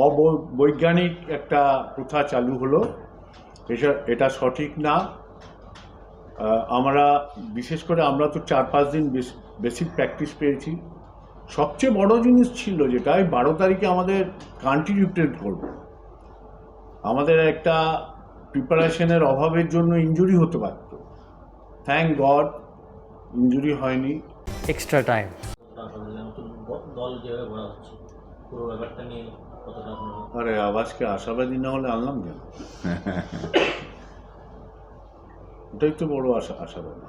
অবৈজ্ঞানিক একটা প্রথা চালু হলো, এটা সঠিক না। আমরা বিশেষ করে আমরা তো 4-5 দিন বেসিক প্র্যাকটিস পেয়েছি। সবচেয়ে বড় জিনিস ছিল যেটা 12 তারিখে আমাদের কান্ট্রি রিপ্রেজেন্ট করব। আমাদের একটা প্রিপারেশনের অভাবের জন্য ইনজুরি হতে পারত। থ্যাংক গড ইনজুরি হয়নি। এক্সট্রা টাইম দল যেভাবে গড়া হচ্ছে পুরো ব্যাপারটা নিয়ে কতটা আরে আওয়াজকে আশাবাদী না হলে আনলাম কেন? ওটাই তো বড় আশাবাদী।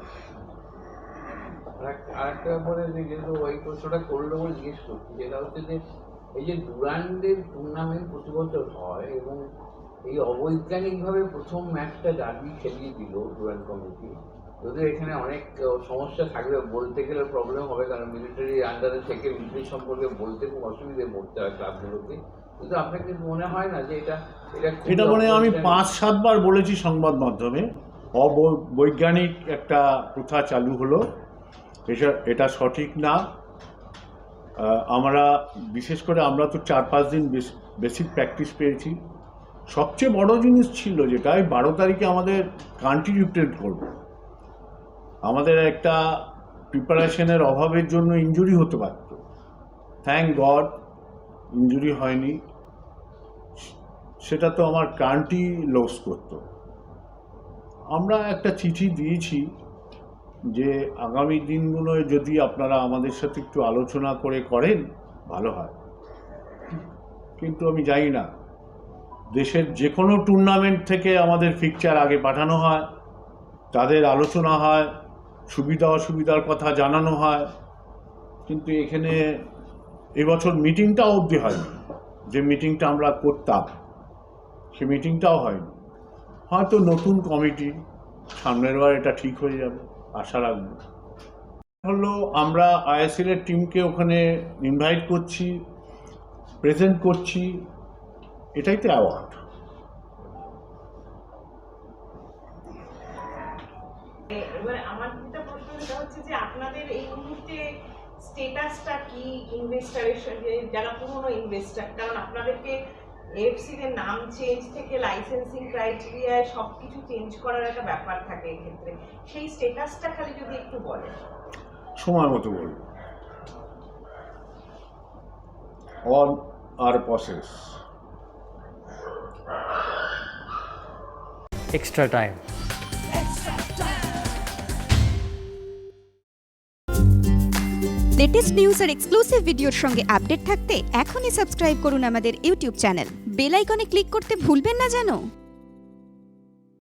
আরেকটা ব্যাপারে যেহেতু ওই প্রশ্নটা করলো বলে জিজ্ঞেস করছি, যেটা হচ্ছে যে এই যে ডুরান্ডের টুর্নামেন্ট প্রতি বছর হয় এবং এই অবৈজ্ঞানিকভাবে প্রথম ম্যাচটা ডার্বি খেলিয়ে দিল ডুরান্ড কমিটি। যদিও এখানে অনেক সমস্যা থাকবে, বলতে গেলে প্রবলেম হবে, কারণ মিলিটারি আন্ডারে থেকে মিলিটারি সম্পর্কে বলতে খুব অসুবিধে পড়তে হয় ক্লাবগুলোকে। কিন্তু আপনার কিন্তু মনে হয় না যে এটা মানে আমি 5-7 বার বলেছি সংবাদ মাধ্যমে, অবৈজ্ঞানিক একটা প্রথা চালু হলো, এটা সঠিক না। আমরা বিশেষ করে আমরা তো 4-5 দিন বেসিক প্র্যাকটিস পেয়েছি। সবচেয়ে বড় জিনিস ছিল যেটা 12 তারিখে আমাদের কান্ট্রি রিপ্রেজেন্ট করব। আমাদের একটা প্রিপারেশনের অভাবের জন্য ইনজুরি হতে পারত। থ্যাংক গড ইনজুরি হয়নি। সেটা তো আমার কান্ট্রি লস করত। আমরা একটা চিঠি দিয়েছি যে আগামী দিনগুলোয় যদি আপনারা আমাদের সাথে একটু আলোচনা করেন ভালো হয়। কিন্তু আমি জানি না, দেশের যে কোনো টুর্নামেন্ট থেকে আমাদের ফিকচার আগে পাঠানো হয়, তাদের আলোচনা হয়, সুবিধা অসুবিধার কথা জানানো হয়, কিন্তু এখানে এবছর মিটিংটাও অবধি হয়নি। যে মিটিংটা আমরা করতাম সে মিটিংটাও হয়নি। হয়তো নতুন কমিটি সামনের বার এটা ঠিক হয়ে যাবে, আশা রাখবো। হলো আমরা আইএসএল এর টিমকে ওখানে ইনভাইট করছি, প্রেজেন্ট করছি, এটাই তো অ্যাওয়ার্ড। এবার আমার যেটা প্রশ্ন সেটা হচ্ছে যে আপনাদের এই মুহূর্তে স্ট্যাটাসটা কি ইনভেস্টারের সঙ্গে, যারা পুরনো ইনভেস্টার, কারণ আপনাদেরকে এএফসির নাম চেঞ্জ থেকে লাইসেন্সিং ক্রাইটেরিয়ায় সব কিছু চেঞ্জ করার একটা ব্যাপার থাকে এক্ষেত্রে, সেই স্ট্যাটাসটা খালি যদি একটু বলেন। সময় মতো বলব। অন আর process. Extra time latest news আর এক্সক্লুসিভ ভিডিওর সঙ্গে আপডেট থাকতে এখনই সাবস্ক্রাইব করুন আমাদের ইউটিউব চ্যানেল। বেল আইকনে ক্লিক করতে ভুলবেন না যেন।